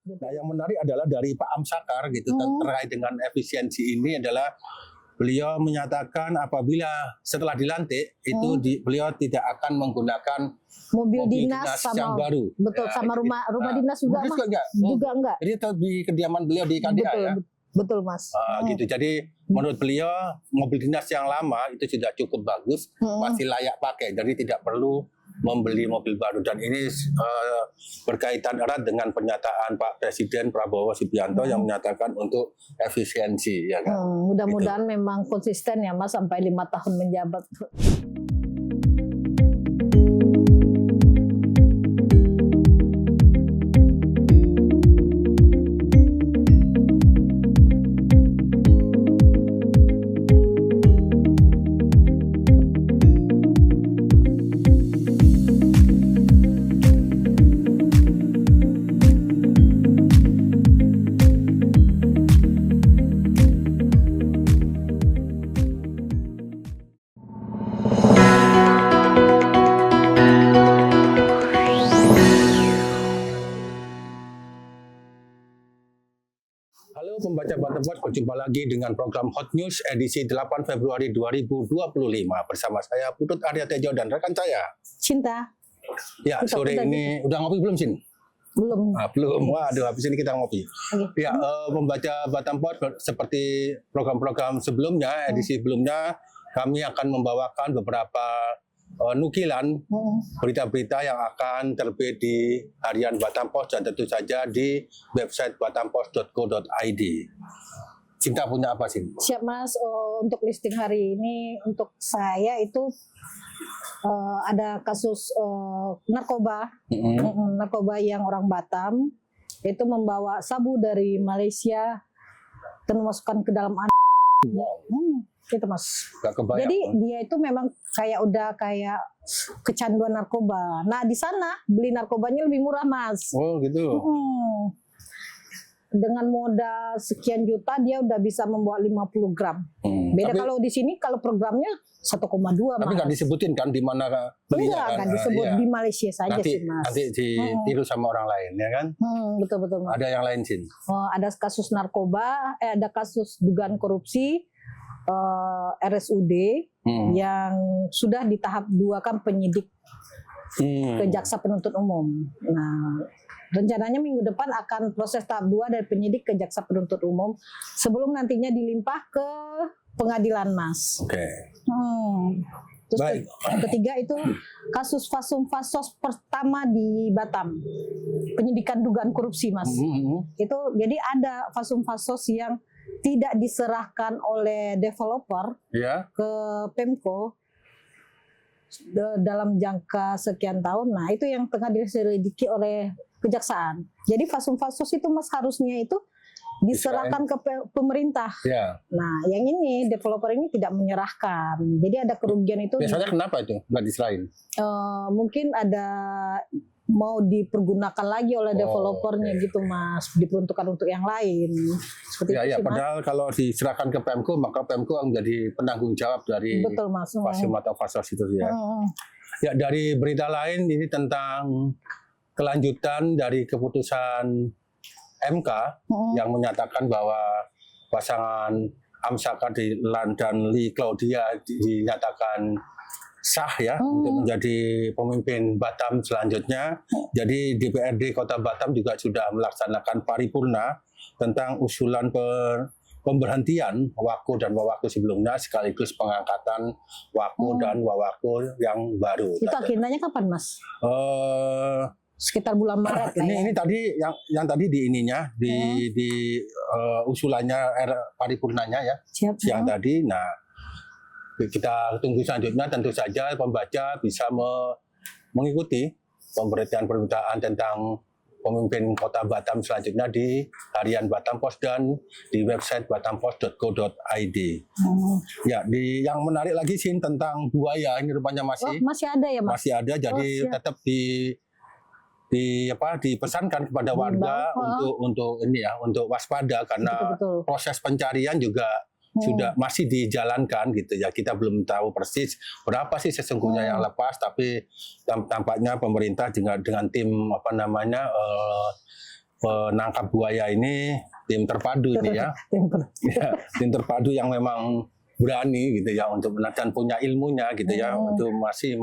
Nah, yang menarik adalah dari Pak Amsakar gitu terkait dengan efisiensi ini adalah beliau menyatakan apabila setelah dilantik itu beliau tidak akan menggunakan mobil dinas yang baru. Betul, ya, sama rumah dinas juga, Mas. Juga enggak. Jadi itu di kediaman beliau di KDA betul, ya. Betul, Mas. Gitu. Jadi menurut beliau mobil dinas yang lama itu sudah cukup bagus, masih layak pakai. Jadi tidak perlu membeli mobil baru, dan ini berkaitan erat dengan pernyataan Pak Presiden Prabowo Subianto yang menyatakan untuk efisiensi. Ya kan? Mudah-mudahan memang konsisten ya, Mas, sampai 5 tahun menjabat. Halo pembaca Batampost, berjumpa lagi dengan program Hot News edisi 8 Februari 2025 bersama saya Putut Arya Tejo dan rekan saya Cinta. Ya, sore ini udah ngopi belum, Sin? Belum. Belum. Waduh, habis ini kita ngopi. Ya, pembaca Batampost, seperti program-program sebelumnya, edisi sebelumnya, kami akan membawakan beberapa nukilan berita-berita yang akan terbit di harian Batampost dan tentu saja di website batampost.co.id. Cinta punya apa sih? Siap, Mas. Untuk listing hari ini untuk saya itu ada kasus narkoba, narkoba yang orang Batam itu membawa sabu dari Malaysia dan memasukkan ke dalam itu, Mas. Jadi dia itu memang kayak kecanduan narkoba. Nah, di sana beli narkobanya lebih murah, Mas. Oh, gitu. Dengan modal sekian juta dia udah bisa membawa 50 gram. Beda kalau di sini, kalau programnya 1,2, Mas. Tapi nggak disebutin kan di mana belinya kan? Enggak disebut, di Malaysia saja sih, Mas. Nanti ditiru sama orang lain, ya kan? Betul-betul, Mas. Ada yang lain, Sin? Ada kasus narkoba, ada kasus dugaan korupsi, RSUD yang sudah di tahap 2 kan penyidik ke jaksa penuntut umum. Nah, rencananya minggu depan akan proses tahap 2 dari penyidik ke jaksa penuntut umum sebelum nantinya dilimpah ke pengadilan, Mas. Oke. Terus ketiga itu kasus Fasum Fasos pertama di Batam, penyidikan dugaan korupsi, Mas. Itu jadi ada Fasum Fasos yang tidak diserahkan oleh developer ke Pemko dalam jangka sekian tahun. Nah, itu yang tengah diselidiki oleh kejaksaan. Jadi Fasum Fasos itu, Mas, harusnya itu diserahkan ke pemerintah. Nah, yang ini developer ini tidak menyerahkan. Jadi ada kerugian itu. Biasanya kenapa itu nggak diserahin? Mungkin ada mau dipergunakan lagi oleh developernya gitu, Mas, diperuntukkan untuk yang lain. Seperti itu sih, padahal Mas, kalau diserahkan ke Pemko maka Pemko menjadi penanggung jawab dari Fasum atau Fasos itu ya. Ya, dari berita lain ini tentang kelanjutan dari keputusan MK yang menyatakan bahwa pasangan Amsakar dan Lee Claudia dinyatakan sah ya untuk menjadi pemimpin Batam selanjutnya. Jadi DPRD Kota Batam juga sudah melaksanakan paripurna tentang usulan pemberhentian Waku dan Wawaku sebelumnya sekaligus pengangkatan Waku dan Wawaku yang baru. Itu agendanya kapan, Mas? Sekitar bulan Maret. Ini tadi yang tadi di ininya di usulannya paripurnanya ya. Siang tadi. Nah, kita tunggu selanjutnya, tentu saja pembaca bisa mengikuti pemberitaan tentang pemimpin Kota Batam selanjutnya di harian Batampost dan di website batampost.co.id. Ya, yang menarik lagi sih tentang buaya ini rupanya masih ada ya, Mas? Masih ada, jadi tetap dipesankan kepada warga untuk waspada karena proses pencarian juga sudah masih dijalankan gitu ya. Kita belum tahu persis berapa sih sesungguhnya yang lepas, tapi tampaknya pemerintah dengan tim penangkap buaya ini tim terpadu ini ya. Ya, tim terpadu yang memang berani gitu ya untuk dan punya ilmunya gitu ya untuk masih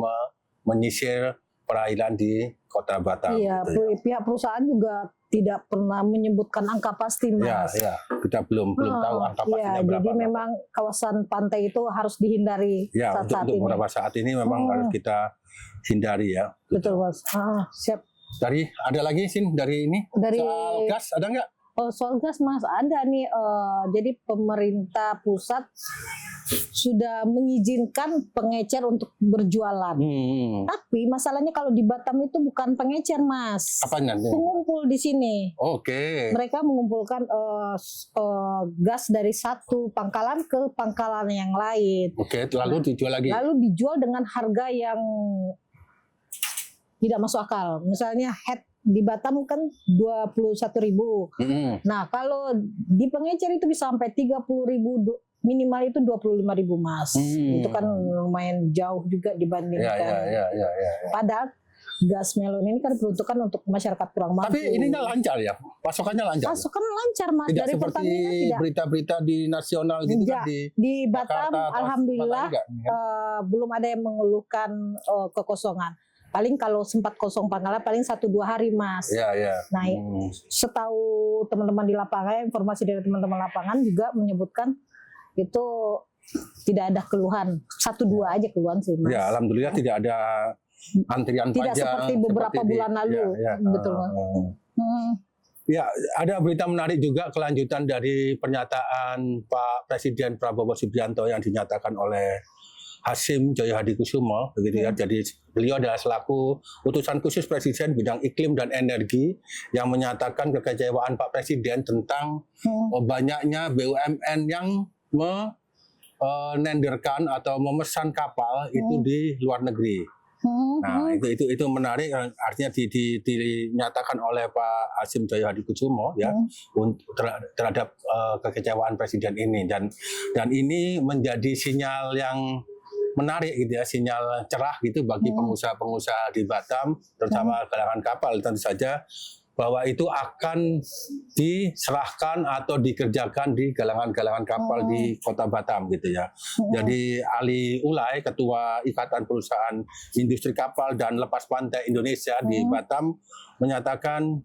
menyisir perairan di Kota Batam. Iya, gitu ya. Pihak perusahaan juga tidak pernah menyebutkan angka pasti, Mas. Ya, kita belum tahu angka pastinya berapa. Jadi memang kawasan pantai itu harus dihindari saat ini. Untuk beberapa saat ini memang harus kita hindari ya. Betul, Mas. Siap. Ada lagi Sin dari ini? Soal gas ada nggak? Soal gas, Mas, ada nih. Jadi pemerintah pusat sudah mengizinkan pengecer untuk berjualan. Tapi masalahnya kalau di Batam itu bukan pengecer, Mas. Apanya? Pengumpul di sini. Oke. Mereka mengumpulkan gas dari satu pangkalan ke pangkalan yang lain. Oke, lalu dijual lagi. Lalu dijual dengan harga yang tidak masuk akal. Misalnya head di Batam kan 21.000. Nah, kalau di pengecer itu bisa sampai 30.000, minimal itu 25.000, Mas. Itu kan lumayan jauh juga dibandingkan. Ya. Padahal gas melon ini kan peruntukan untuk masyarakat kurang mampu. Tapi ininya lancar ya, pasokannya lancar. Pasokan lancar, Mas. Tidak dari seperti Pertamina berita-berita di nasional gitu kan di Batam, alhamdulillah belum ada yang mengeluhkan kekosongan. Paling kalau sempat kosong pangkalan paling 1-2 hari, Mas. Iya. Nah, setahu teman-teman di lapangan, informasi dari teman-teman lapangan juga menyebutkan itu tidak ada keluhan. 1-2 aja keluhan sih, Mas. Ya, alhamdulillah tidak ada antrian tidak panjang. Seperti beberapa bulan lalu. Betul, Mas. Ya, ada berita menarik juga kelanjutan dari pernyataan Pak Presiden Prabowo Subianto yang dinyatakan oleh Hasyim Joyo Hadikusumo, begitu ya. Jadi beliau adalah selaku utusan khusus Presiden bidang iklim dan energi yang menyatakan kekecewaan Pak Presiden tentang banyaknya BUMN yang menenderkan atau memesan kapal itu di luar negeri. Nah, itu menarik, artinya dinyatakan oleh Pak Hasyim Joyo Hadikusumo ya terhadap kekecewaan Presiden ini, dan ini menjadi sinyal yang menarik gitu ya, sinyal cerah gitu bagi pengusaha-pengusaha di Batam, terutama galangan kapal. Tentu saja bahwa itu akan diserahkan atau dikerjakan di galangan-galangan kapal di Kota Batam gitu ya. Jadi Ali Ulay, Ketua Ikatan Perusahaan Industri Kapal dan Lepas Pantai Indonesia di Batam, menyatakan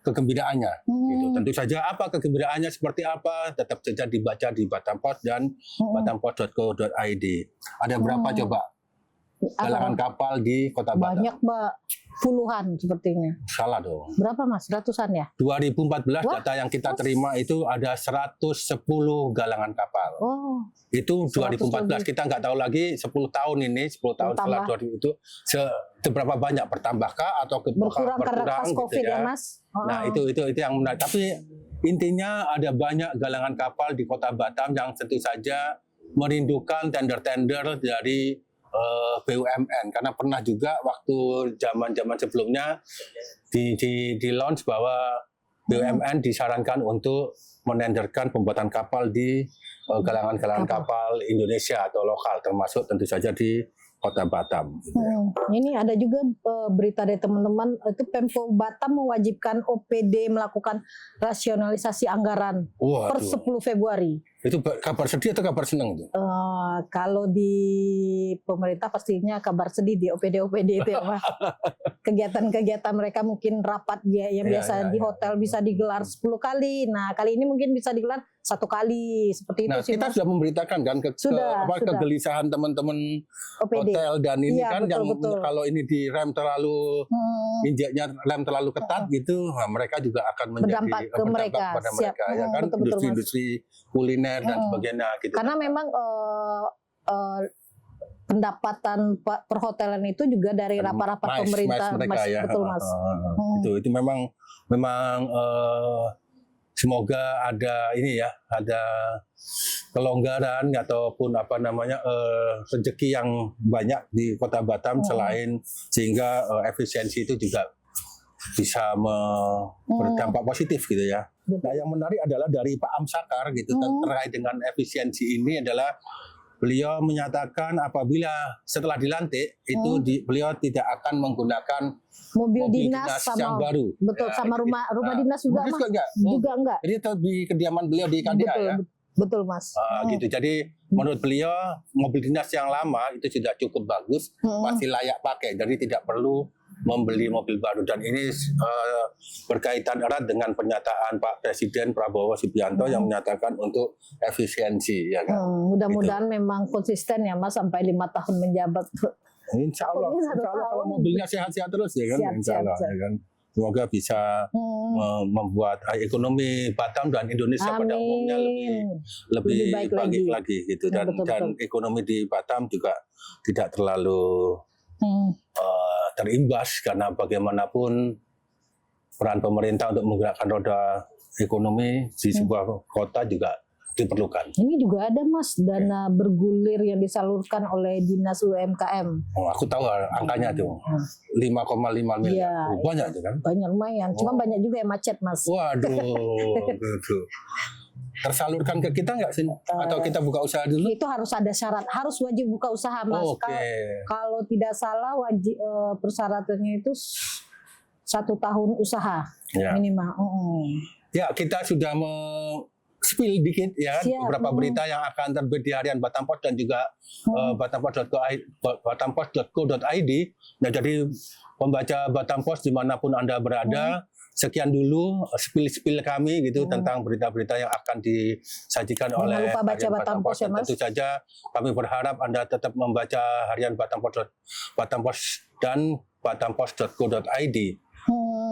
kegembiraannya. Gitu. Tentu saja apa kegembiraannya seperti apa tetap saja dibaca di Batam Post dan batampost.co.id. Ada berapa coba galangan kapal di Kota Batam? Banyak, Mbak. Puluhan sepertinya. Salah dong. Berapa, Mas? Ratusan ya? 2014 data yang kita terima itu ada 110 galangan kapal. Itu 2014, kita nggak tahu lagi 10 tahun ini, 10 tahun setelah 2000 itu seberapa banyak, bertambahkah atau berkurang karena pas Covid gitu ya, Mas? Nah, itu yang menarik. Tapi intinya ada banyak galangan kapal di Kota Batam yang tentu saja merindukan tender-tender dari BUMN, karena pernah juga waktu zaman-zaman sebelumnya di launch bahwa BUMN disarankan untuk menenderkan pembuatan kapal di galangan-galangan kapal Indonesia atau lokal, termasuk tentu saja di Kota Batam. Ini ada juga berita dari teman-teman, itu Pemko Batam mewajibkan OPD melakukan rasionalisasi anggaran per 10 Februari. Itu kabar sedih atau kabar senang itu? Kalau di pemerintah pastinya kabar sedih di OPD itu ya, Pak. Kegiatan-kegiatan mereka mungkin rapat yang biasa di hotel bisa digelar 10 kali. Nah, kali ini mungkin bisa digelar 1 kali seperti itu sih. Kita sudah memberikan kan kegelisahan teman-teman hotel dan ini betul. Kalau ini direm terlalu injaknya rem terlalu ketat gitu, mereka juga akan menjadi berdampak pada mereka ya kan, industri kuliner dan sebagainya gitu. Karena memang pendapatan perhotelan itu juga dari rapat-rapat pemerintah, mereka, ya. Betul, Mas. Itu memang semoga ada ini ya, ada kelonggaran ataupun rezeki yang banyak di Kota Batam selain sehingga efisiensi itu juga bisa berdampak positif gitu ya. Nah, yang menarik adalah dari Pak Amsakar gitu terkait dengan efisiensi ini adalah beliau menyatakan apabila setelah dilantik itu beliau tidak akan menggunakan mobil dinas yang baru. Betul, ya, sama rumah dinas juga, Mas. Juga enggak. Jadi itu di kediaman beliau di KDA betul, ya. Betul, Mas. Gitu. Jadi menurut beliau mobil dinas yang lama itu sudah cukup bagus, masih layak pakai. Jadi tidak perlu membeli mobil baru, dan ini berkaitan erat dengan pernyataan Pak Presiden Prabowo Subianto yang menyatakan untuk efisiensi, ya kan? Mudah-mudahan memang konsisten ya, Mas, sampai 5 tahun menjabat. Insya Allah kalau mobilnya sehat-sehat terus ya kan, Insya Allah ya kan. Semoga bisa membuat ekonomi Batam dan Indonesia pada umumnya lebih baik lagi gitu, dan ekonomi di Batam juga tidak terlalu terimbas, karena bagaimanapun peran pemerintah untuk menggerakkan roda ekonomi di sebuah kota juga diperlukan. Ini juga ada, Mas, dana bergulir yang disalurkan oleh Dinas UMKM. Oh, aku tahu angkanya tuh 5,5 miliar. Ya, banyak itu kan? Banyak, lumayan. Cuma banyak juga yang macet, Mas. Waduh, gitu. Tersalurkan ke kita nggak sih? Atau kita buka usaha dulu? Itu harus ada syarat, harus wajib buka usaha, Mas. Kalau tidak salah wajib persyaratannya itu 1 tahun usaha minimal. Ya, kita sudah spill dikit ya, beberapa berita yang akan terbit di harian Batam Post dan juga batampos.co.id. Nah, jadi pembaca Batam Post dimanapun Anda berada, sekian dulu spill kami gitu tentang berita-berita yang akan disajikan oleh lupa baca Batam Post ya, Mas. Tentu saja kami berharap Anda tetap membaca harian Batam Post dan batampos.co.id.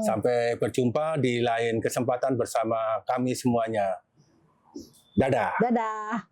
Sampai berjumpa di lain kesempatan bersama kami semuanya. Dadah. Dadah.